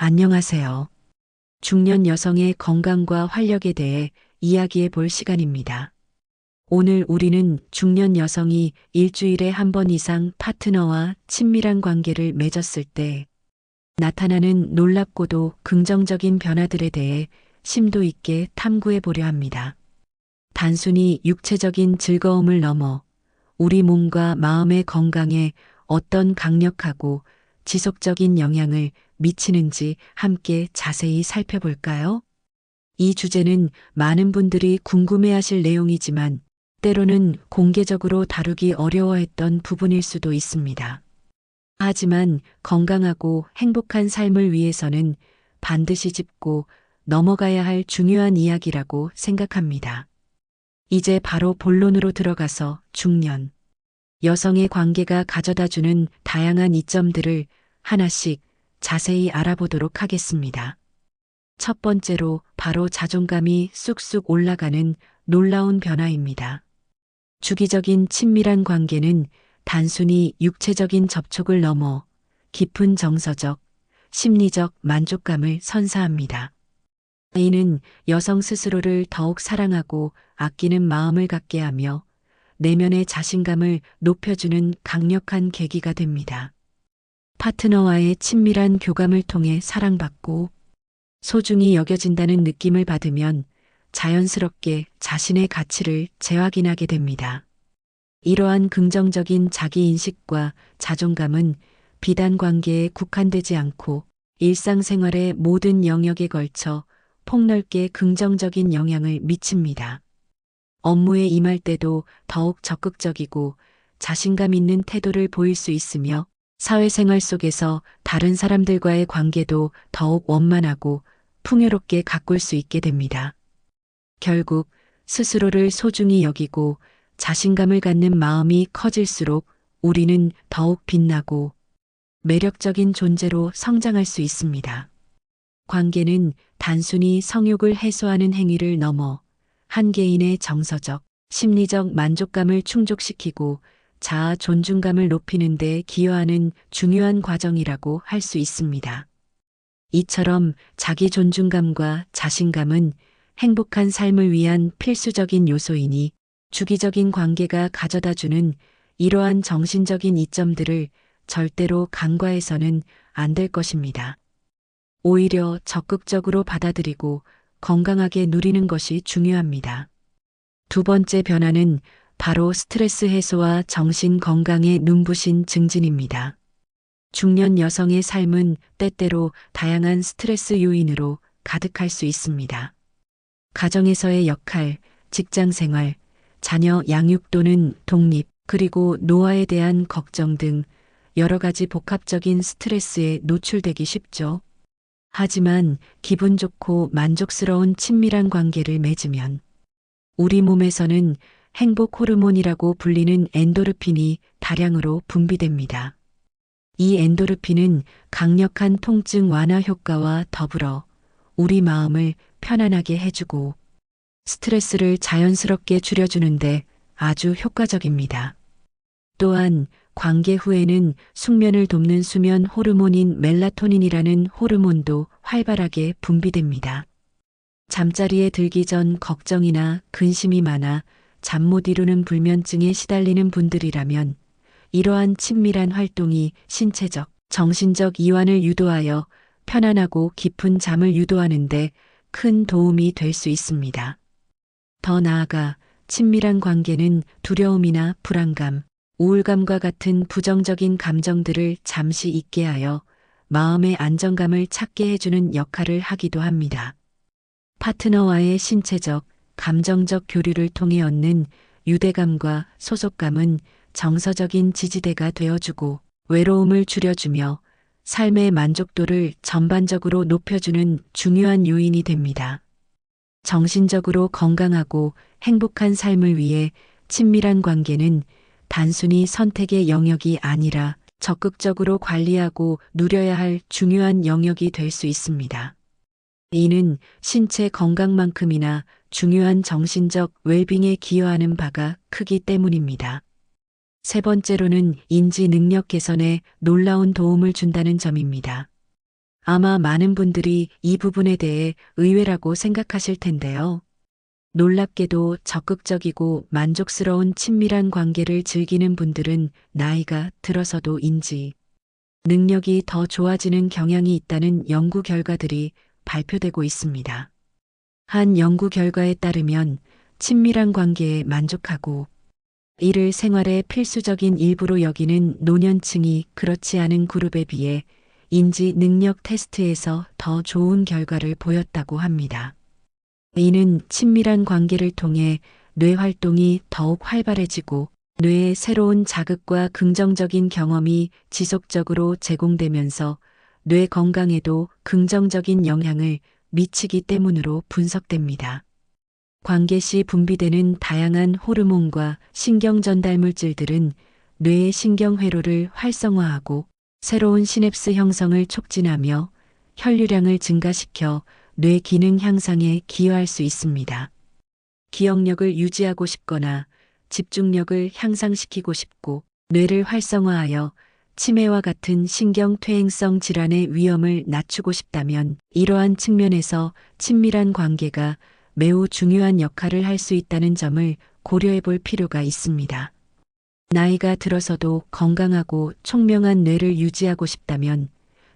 안녕하세요. 중년 여성의 건강과 활력에 대해 이야기해 볼 시간입니다. 오늘 우리는 중년 여성이 일주일에 한 번 이상 파트너와 친밀한 관계를 맺었을 때 나타나는 놀랍고도 긍정적인 변화들에 대해 심도 있게 탐구해 보려 합니다. 단순히 육체적인 즐거움을 넘어 우리 몸과 마음의 건강에 어떤 강력하고 지속적인 영향을 미치는지 함께 자세히 살펴볼까요? 이 주제는 많은 분들이 궁금해하실 내용이지만 때로는 공개적으로 다루기 어려워했던 부분일 수도 있습니다. 하지만 건강하고 행복한 삶을 위해서는 반드시 짚고 넘어가야 할 중요한 이야기라고 생각합니다. 이제 바로 본론으로 들어가서 중년 여성의 관계가 가져다주는 다양한 이점들을 하나씩 자세히 알아보도록 하겠습니다. 첫 번째로 바로 자존감이 쑥쑥 올라가는 놀라운 변화입니다. 주기적인 친밀한 관계는 단순히 육체적인 접촉을 넘어 깊은 정서적, 심리적 만족감을 선사합니다. 이는 여성 스스로를 더욱 사랑하고 아끼는 마음을 갖게 하며 내면의 자신감을 높여주는 강력한 계기가 됩니다. 파트너와의 친밀한 교감을 통해 사랑받고 소중히 여겨진다는 느낌을 받으면 자연스럽게 자신의 가치를 재확인하게 됩니다. 이러한 긍정적인 자기인식과 자존감은 비단 관계에 국한되지 않고 일상생활의 모든 영역에 걸쳐 폭넓게 긍정적인 영향을 미칩니다. 업무에 임할 때도 더욱 적극적이고 자신감 있는 태도를 보일 수 있으며 사회생활 속에서 다른 사람들과의 관계도 더욱 원만하고 풍요롭게 가꿀 수 있게 됩니다. 결국 스스로를 소중히 여기고 자신감을 갖는 마음이 커질수록 우리는 더욱 빛나고 매력적인 존재로 성장할 수 있습니다. 관계는 단순히 성욕을 해소하는 행위를 넘어 한 개인의 정서적, 심리적 만족감을 충족시키고 자아 존중감을 높이는 데 기여하는 중요한 과정이라고 할 수 있습니다. 이처럼 자기 존중감과 자신감은 행복한 삶을 위한 필수적인 요소이니 주기적인 관계가 가져다주는 이러한 정신적인 이점들을 절대로 간과해서는 안 될 것입니다. 오히려 적극적으로 받아들이고 건강하게 누리는 것이 중요합니다. 두 번째 변화는 바로 스트레스 해소와 정신 건강의 눈부신 증진입니다. 중년 여성의 삶은 때때로 다양한 스트레스 요인으로 가득할 수 있습니다. 가정에서의 역할, 직장 생활, 자녀 양육 또는 독립, 그리고 노화에 대한 걱정 등 여러 가지 복합적인 스트레스에 노출되기 쉽죠. 하지만 기분 좋고 만족스러운 친밀한 관계를 맺으면 우리 몸에서는 행복 호르몬이라고 불리는 엔도르핀이 다량으로 분비됩니다. 이 엔도르핀은 강력한 통증 완화 효과와 더불어 우리 마음을 편안하게 해주고 스트레스를 자연스럽게 줄여주는데 아주 효과적입니다. 또한 관계 후에는 숙면을 돕는 수면 호르몬인 멜라토닌이라는 호르몬도 활발하게 분비됩니다. 잠자리에 들기 전 걱정이나 근심이 많아 잠 못 이루는 불면증에 시달리는 분들이라면 이러한 친밀한 활동이 신체적, 정신적 이완을 유도하여 편안하고 깊은 잠을 유도하는 데 큰 도움이 될 수 있습니다. 더 나아가 친밀한 관계는 두려움이나 불안감, 우울감과 같은 부정적인 감정들을 잠시 잊게 하여 마음의 안정감을 찾게 해주는 역할을 하기도 합니다. 파트너와의 신체적, 감정적 교류를 통해 얻는 유대감과 소속감은 정서적인 지지대가 되어주고 외로움을 줄여주며 삶의 만족도를 전반적으로 높여주는 중요한 요인이 됩니다. 정신적으로 건강하고 행복한 삶을 위해 친밀한 관계는 단순히 선택의 영역이 아니라 적극적으로 관리하고 누려야 할 중요한 영역이 될 수 있습니다. 이는 신체 건강만큼이나 중요한 정신적 웰빙에 기여하는 바가 크기 때문입니다. 세 번째로는 인지 능력 개선에 놀라운 도움을 준다는 점입니다. 아마 많은 분들이 이 부분에 대해 의외라고 생각하실 텐데요. 놀랍게도 적극적이고 만족스러운 친밀한 관계를 즐기는 분들은 나이가 들어서도인지 능력이 더 좋아지는 경향이 있다는 연구 결과들이 발표되고 있습니다. 한 연구 결과에 따르면 친밀한 관계에 만족하고 이를 생활의 필수적인 일부로 여기는 노년층이 그렇지 않은 그룹에 비해 인지 능력 테스트에서 더 좋은 결과를 보였다고 합니다. 이는 친밀한 관계를 통해 뇌 활동이 더욱 활발해지고 뇌의 새로운 자극과 긍정적인 경험이 지속적으로 제공되면서 뇌 건강에도 긍정적인 영향을 미치기 때문으로 분석됩니다. 관계 시 분비되는 다양한 호르몬과 신경 전달 물질들은 뇌의 신경회로를 활성화하고 새로운 시냅스 형성을 촉진하며 혈류량을 증가시켜 뇌 기능 향상에 기여할 수 있습니다. 기억력을 유지하고 싶거나 집중력을 향상시키고 싶고 뇌를 활성화하여 치매와 같은 신경퇴행성 질환의 위험을 낮추고 싶다면 이러한 측면에서 친밀한 관계가 매우 중요한 역할을 할 수 있다는 점을 고려해 볼 필요가 있습니다. 나이가 들어서도 건강하고 총명한 뇌를 유지하고 싶다면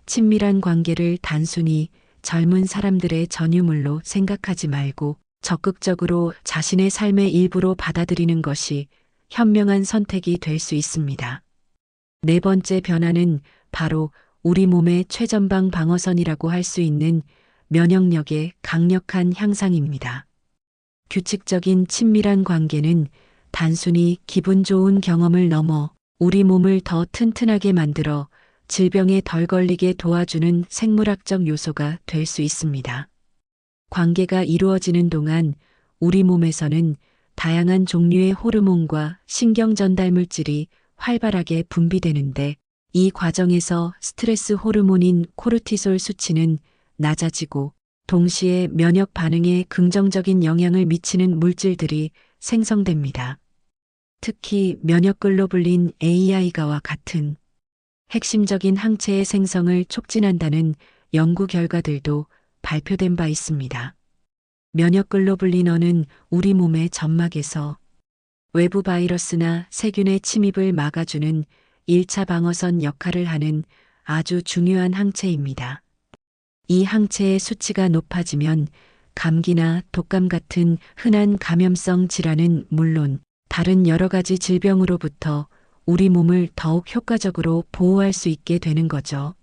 친밀한 관계를 단순히 젊은 사람들의 전유물로 생각하지 말고 적극적으로 자신의 삶의 일부로 받아들이는 것이 현명한 선택이 될 수 있습니다. 네 번째 변화는 바로 우리 몸의 최전방 방어선이라고 할 수 있는 면역력의 강력한 향상입니다. 규칙적인 친밀한 관계는 단순히 기분 좋은 경험을 넘어 우리 몸을 더 튼튼하게 만들어 질병에 덜 걸리게 도와주는 생물학적 요소가 될 수 있습니다. 관계가 이루어지는 동안 우리 몸에서는 다양한 종류의 호르몬과 신경 전달 물질이 활발하게 분비되는데 이 과정에서 스트레스 호르몬인 코르티솔 수치는 낮아지고 동시에 면역 반응에 긍정적인 영향을 미치는 물질들이 생성됩니다. 특히 면역글로불린 AI가와 같은 핵심적인 항체의 생성을 촉진한다는 연구 결과들도 발표된 바 있습니다. 면역글로불린어는 우리 몸의 점막에서 외부 바이러스나 세균의 침입을 막아주는 1차 방어선 역할을 하는 아주 중요한 항체입니다. 이 항체의 수치가 높아지면 감기나 독감 같은 흔한 감염성 질환은 물론 다른 여러 가지 질병으로부터 우리 몸을 더욱 효과적으로 보호할 수 있게 되는 거죠.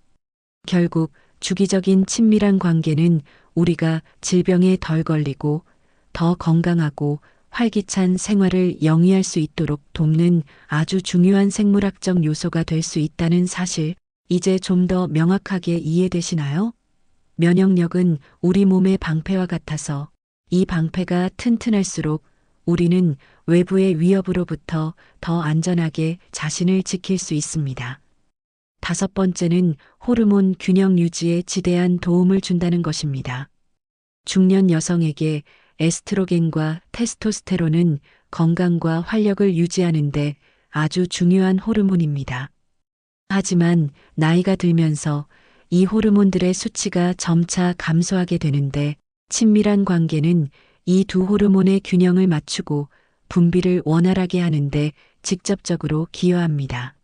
결국 주기적인 친밀한 관계는 우리가 질병에 덜 걸리고 더 건강하고 활기찬 생활을 영위할 수 있도록 돕는 아주 중요한 생물학적 요소가 될 수 있다는 사실, 이제 좀 더 명확하게 이해되시나요? 면역력은 우리 몸의 방패와 같아서 이 방패가 튼튼할수록 우리는 외부의 위협으로부터 더 안전하게 자신을 지킬 수 있습니다. 다섯 번째는 호르몬 균형 유지에 지대한 도움을 준다는 것입니다. 중년 여성에게 에스트로겐과 테스토스테론은 건강과 활력을 유지하는 데 아주 중요한 호르몬입니다. 하지만 나이가 들면서 이 호르몬들의 수치가 점차 감소하게 되는데 친밀한 관계는 이 두 호르몬의 균형을 맞추고 분비를 원활하게 하는데 직접적으로 기여합니다.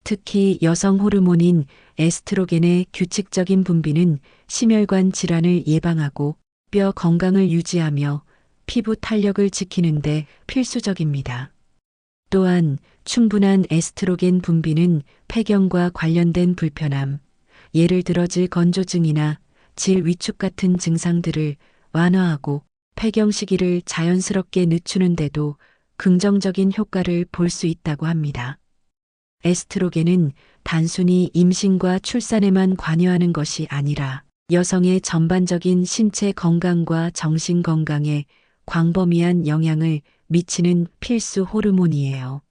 특히 여성 호르몬인 에스트로겐의 규칙적인 분비는 심혈관 질환을 예방하고 뼈 건강을 유지하며 피부 탄력을 지키는 데 필수적입니다. 또한 충분한 에스트로겐 분비는 폐경과 관련된 불편함, 예를 들어 질 건조증이나 질 위축 같은 증상들을 완화하고 폐경 시기를 자연스럽게 늦추는 데도 긍정적인 효과를 볼 수 있다고 합니다. 에스트로겐은 단순히 임신과 출산에만 관여하는 것이 아니라 여성의 전반적인 신체 건강과 정신 건강에 광범위한 영향을 미치는 필수 호르몬이에요.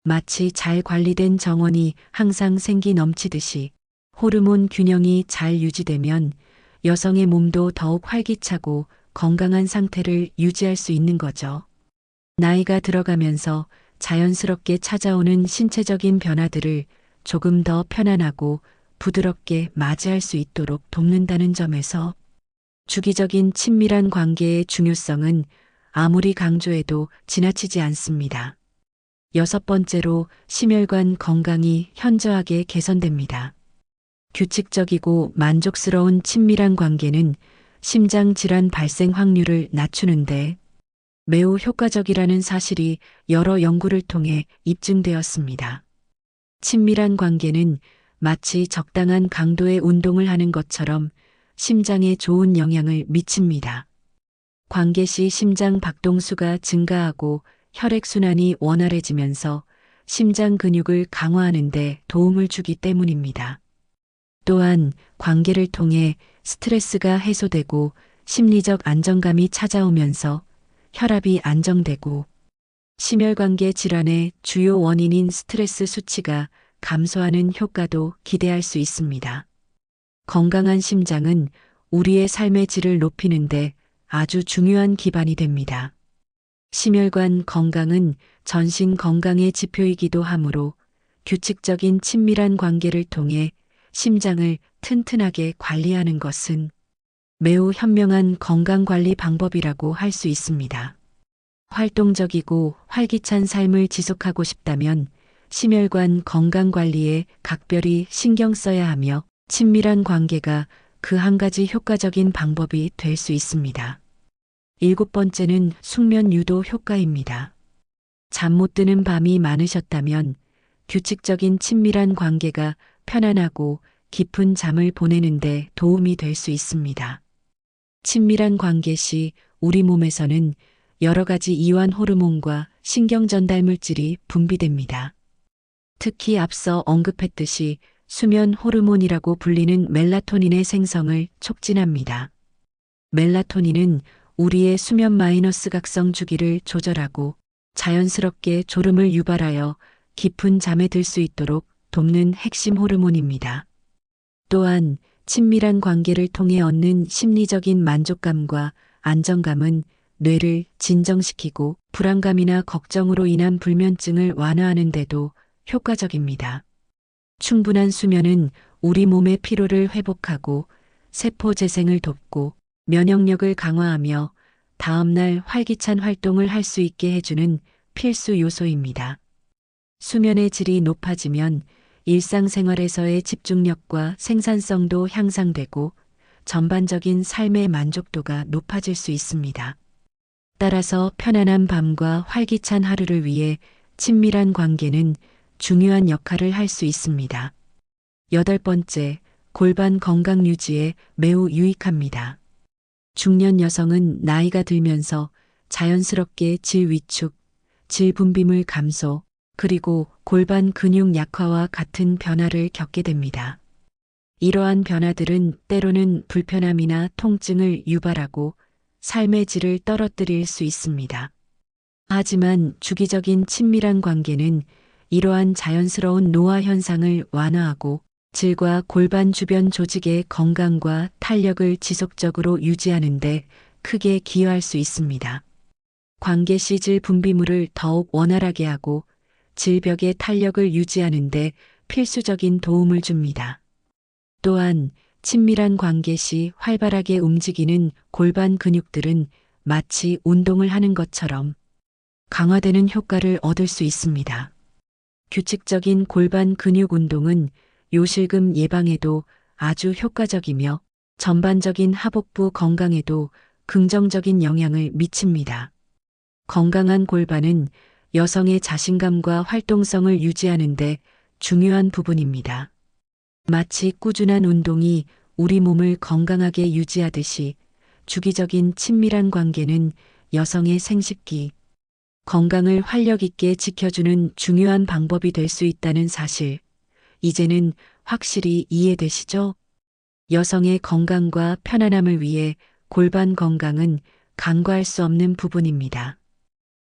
마치 잘 관리된 정원이 항상 생기 넘치듯이 호르몬 균형이 잘 유지되면 여성의 몸도 더욱 활기차고 건강한 상태를 유지할 수 있는 거죠. 나이가 들어가면서 자연스럽게 찾아오는 신체적인 변화들을 조금 더 편안하고 부드럽게 맞이할 수 있도록 돕는다는 점에서 주기적인 친밀한 관계의 중요성은 아무리 강조해도 지나치지 않습니다. 여섯 번째로 심혈관 건강이 현저하게 개선됩니다. 규칙적이고 만족스러운 친밀한 관계는 심장 질환 발생 확률을 낮추는데 매우 효과적이라는 사실이 여러 연구를 통해 입증되었습니다. 친밀한 관계는 마치 적당한 강도의 운동을 하는 것처럼 심장에 좋은 영향을 미칩니다. 관계 시 심장 박동수가 증가하고 혈액순환이 원활해지면서 심장 근육을 강화하는 데 도움을 주기 때문입니다. 또한 관계를 통해 스트레스가 해소되고 심리적 안정감이 찾아오면서 혈압이 안정되고 심혈관계 질환의 주요 원인인 스트레스 수치가 감소하는 효과도 기대할 수 있습니다. 건강한 심장은 우리의 삶의 질을 높이는데 아주 중요한 기반이 됩니다. 심혈관 건강은 전신 건강의 지표이기도 하므로 규칙적인 친밀한 관계를 통해 심장을 튼튼하게 관리하는 것은 매우 현명한 건강관리 방법이라고 할 수 있습니다. 활동적이고 활기찬 삶을 지속하고 싶다면 심혈관 건강관리에 각별히 신경 써야 하며 친밀한 관계가 그 한 가지 효과적인 방법이 될 수 있습니다. 일곱 번째는 숙면 유도 효과입니다. 잠 못 드는 밤이 많으셨다면 규칙적인 친밀한 관계가 편안하고 깊은 잠을 보내는데 도움이 될 수 있습니다. 친밀한 관계 시 우리 몸에서는 여러 가지 이완 호르몬과 신경 전달 물질이 분비됩니다. 특히 앞서 언급했듯이 수면 호르몬이라고 불리는 멜라토닌의 생성을 촉진합니다. 멜라토닌은 우리의 수면 마이너스 각성 주기를 조절하고 자연스럽게 졸음을 유발하여 깊은 잠에 들 수 있도록 돕는 핵심 호르몬입니다. 또한 친밀한 관계를 통해 얻는 심리적인 만족감과 안정감은 뇌를 진정시키고 불안감이나 걱정으로 인한 불면증을 완화하는 데도 효과적입니다. 충분한 수면은 우리 몸의 피로를 회복하고 세포 재생을 돕고 면역력을 강화하며 다음날 활기찬 활동을 할 수 있게 해주는 필수 요소입니다. 수면의 질이 높아지면 일상생활에서의 집중력과 생산성도 향상되고 전반적인 삶의 만족도가 높아질 수 있습니다. 따라서 편안한 밤과 활기찬 하루를 위해 친밀한 관계는 중요한 역할을 할 수 있습니다. 여덟 번째, 골반 건강 유지에 매우 유익합니다. 중년 여성은 나이가 들면서 자연스럽게 질 위축, 질 분비물 감소, 그리고 골반 근육 약화와 같은 변화를 겪게 됩니다. 이러한 변화들은 때로는 불편함이나 통증을 유발하고 삶의 질을 떨어뜨릴 수 있습니다. 하지만 주기적인 친밀한 관계는 이러한 자연스러운 노화 현상을 완화하고 질과 골반 주변 조직의 건강과 탄력을 지속적으로 유지하는 데 크게 기여할 수 있습니다. 관계 시 질 분비물을 더욱 원활하게 하고 질벽의 탄력을 유지하는 데 필수적인 도움을 줍니다. 또한 친밀한 관계 시 활발하게 움직이는 골반 근육들은 마치 운동을 하는 것처럼 강화되는 효과를 얻을 수 있습니다. 규칙적인 골반 근육 운동은 요실금 예방에도 아주 효과적이며 전반적인 하복부 건강에도 긍정적인 영향을 미칩니다. 건강한 골반은 여성의 자신감과 활동성을 유지하는 데 중요한 부분입니다. 마치 꾸준한 운동이 우리 몸을 건강하게 유지하듯이 주기적인 친밀한 관계는 여성의 생식기, 건강을 활력 있게 지켜주는 중요한 방법이 될 수 있다는 사실, 이제는 확실히 이해되시죠? 여성의 건강과 편안함을 위해 골반 건강은 간과할 수 없는 부분입니다.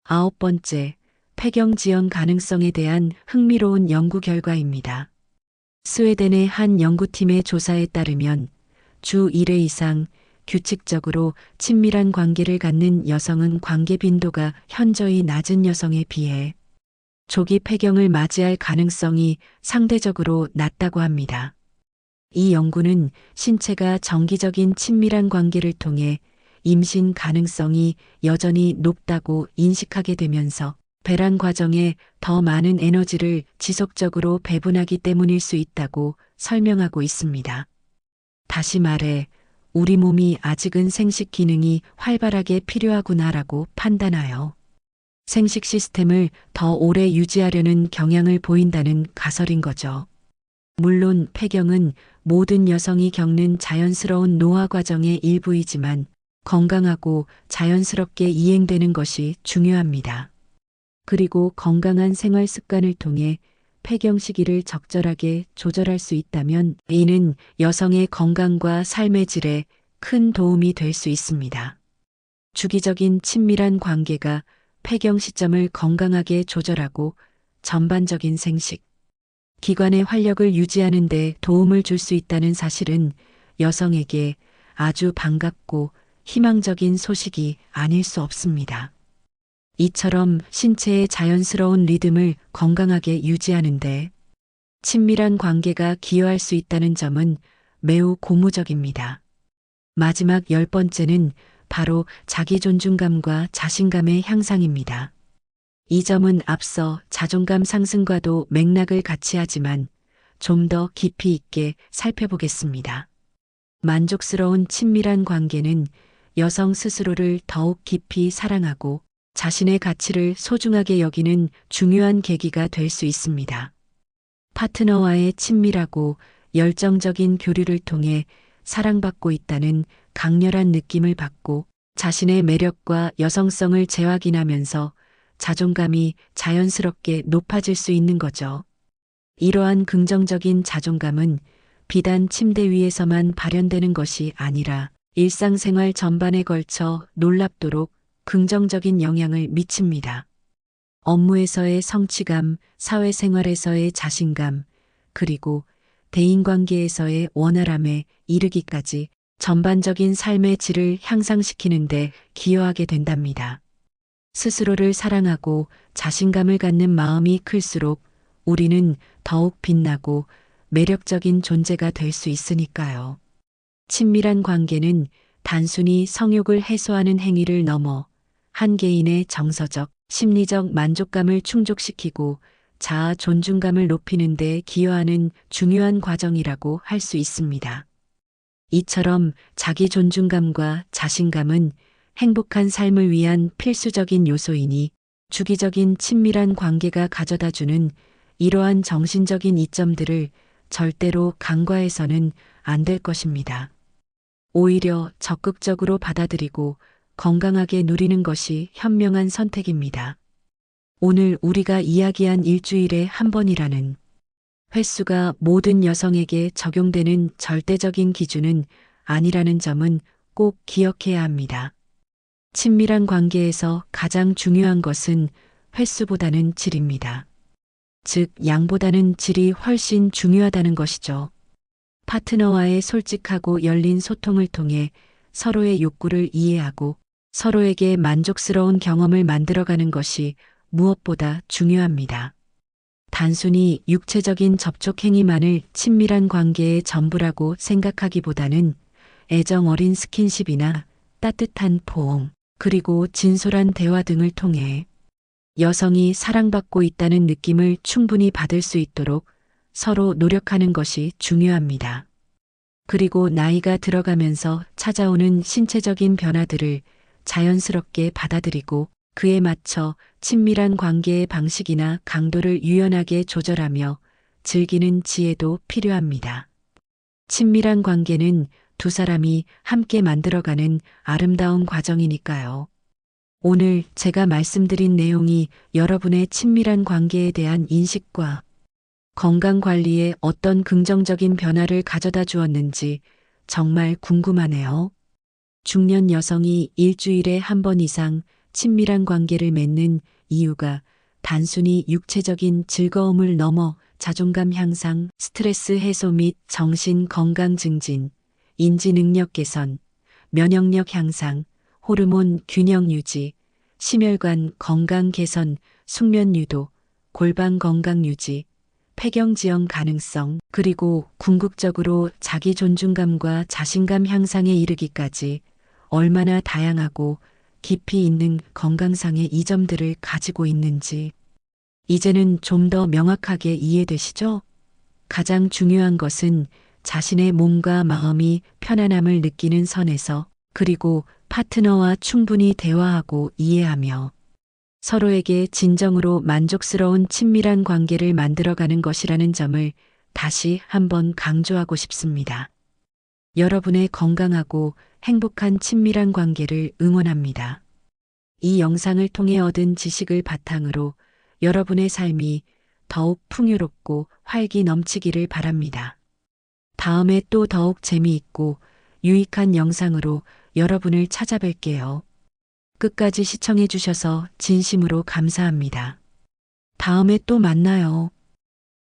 아홉 번째, 폐경 지연 가능성에 대한 흥미로운 연구 결과입니다. 스웨덴의 한 연구팀의 조사에 따르면 주 1회 이상 규칙적으로 친밀한 관계를 갖는 여성은 관계 빈도가 현저히 낮은 여성에 비해 조기 폐경을 맞이할 가능성이 상대적으로 낮다고 합니다. 이 연구는 신체가 정기적인 친밀한 관계를 통해 임신 가능성이 여전히 높다고 인식하게 되면서 배란 과정에 더 많은 에너지를 지속적으로 배분하기 때문일 수 있다고 설명하고 있습니다. 다시 말해, 우리 몸이 아직은 생식 기능이 활발하게 필요하구나라고 판단하여 생식 시스템을 더 오래 유지하려는 경향을 보인다는 가설인 거죠. 물론 폐경은 모든 여성이 겪는 자연스러운 노화 과정의 일부이지만 건강하고 자연스럽게 이행되는 것이 중요합니다. 그리고 건강한 생활 습관을 통해 폐경 시기를 적절하게 조절할 수 있다면 이는 여성의 건강과 삶의 질에 큰 도움이 될 수 있습니다. 주기적인 친밀한 관계가 폐경 시점을 건강하게 조절하고 전반적인 생식, 기관의 활력을 유지하는 데 도움을 줄 수 있다는 사실은 여성에게 아주 반갑고 희망적인 소식이 아닐 수 없습니다. 이처럼 신체의 자연스러운 리듬을 건강하게 유지하는데 친밀한 관계가 기여할 수 있다는 점은 매우 고무적입니다. 마지막 10번째는 바로 자기 존중감과 자신감의 향상입니다. 이 점은 앞서 자존감 상승과도 맥락을 같이 하지만 좀 더 깊이 있게 살펴보겠습니다. 만족스러운 친밀한 관계는 여성 스스로를 더욱 깊이 사랑하고 자신의 가치를 소중하게 여기는 중요한 계기가 될 수 있습니다. 파트너와의 친밀하고 열정적인 교류를 통해 사랑받고 있다는 강렬한 느낌을 받고 자신의 매력과 여성성을 재확인하면서 자존감이 자연스럽게 높아질 수 있는 거죠. 이러한 긍정적인 자존감은 비단 침대 위에서만 발현되는 것이 아니라 일상생활 전반에 걸쳐 놀랍도록 긍정적인 영향을 미칩니다. 업무에서의 성취감, 사회생활에서의 자신감, 그리고 대인관계에서의 원활함에 이르기까지 전반적인 삶의 질을 향상시키는 데 기여하게 된답니다. 스스로를 사랑하고 자신감을 갖는 마음이 클수록 우리는 더욱 빛나고 매력적인 존재가 될 수 있으니까요. 친밀한 관계는 단순히 성욕을 해소하는 행위를 넘어 한 개인의 정서적, 심리적 만족감을 충족시키고 자아 존중감을 높이는 데 기여하는 중요한 과정이라고 할 수 있습니다. 이처럼 자기 존중감과 자신감은 행복한 삶을 위한 필수적인 요소이니 주기적인 친밀한 관계가 가져다주는 이러한 정신적인 이점들을 절대로 간과해서는 안 될 것입니다. 오히려 적극적으로 받아들이고 건강하게 누리는 것이 현명한 선택입니다. 오늘 우리가 이야기한 일주일에 한 번이라는 횟수가 모든 여성에게 적용되는 절대적인 기준은 아니라는 점은 꼭 기억해야 합니다. 친밀한 관계에서 가장 중요한 것은 횟수보다는 질입니다. 즉, 양보다는 질이 훨씬 중요하다는 것이죠. 파트너와의 솔직하고 열린 소통을 통해 서로의 욕구를 이해하고 서로에게 만족스러운 경험을 만들어가는 것이 무엇보다 중요합니다. 단순히 육체적인 접촉 행위만을 친밀한 관계의 전부라고 생각하기보다는 애정 어린 스킨십이나 따뜻한 포옹, 그리고 진솔한 대화 등을 통해 여성이 사랑받고 있다는 느낌을 충분히 받을 수 있도록 서로 노력하는 것이 중요합니다. 그리고 나이가 들어가면서 찾아오는 신체적인 변화들을 자연스럽게 받아들이고 그에 맞춰 친밀한 관계의 방식이나 강도를 유연하게 조절하며 즐기는 지혜도 필요합니다. 친밀한 관계는 두 사람이 함께 만들어가는 아름다운 과정이니까요. 오늘 제가 말씀드린 내용이 여러분의 친밀한 관계에 대한 인식과 건강 관리에 어떤 긍정적인 변화를 가져다 주었는지 정말 궁금하네요. 중년 여성이 일주일에 한 번 이상 친밀한 관계를 맺는 이유가 단순히 육체적인 즐거움을 넘어 자존감 향상, 스트레스 해소 및 정신 건강 증진, 인지 능력 개선, 면역력 향상, 호르몬 균형 유지, 심혈관 건강 개선, 숙면 유도, 골반 건강 유지, 폐경지형 가능성, 그리고 궁극적으로 자기 존중감과 자신감 향상에 이르기까지 얼마나 다양하고 깊이 있는 건강상의 이점들을 가지고 있는지 이제는 좀 더 명확하게 이해되시죠? 가장 중요한 것은 자신의 몸과 마음이 편안함을 느끼는 선에서, 그리고 파트너와 충분히 대화하고 이해하며 서로에게 진정으로 만족스러운 친밀한 관계를 만들어가는 것이라는 점을 다시 한번 강조하고 싶습니다. 여러분의 건강하고 행복한 친밀한 관계를 응원합니다. 이 영상을 통해 얻은 지식을 바탕으로 여러분의 삶이 더욱 풍요롭고 활기 넘치기를 바랍니다. 다음에 또 더욱 재미있고 유익한 영상으로 여러분을 찾아뵐게요. 끝까지 시청해 주셔서 진심으로 감사합니다. 다음에 또 만나요.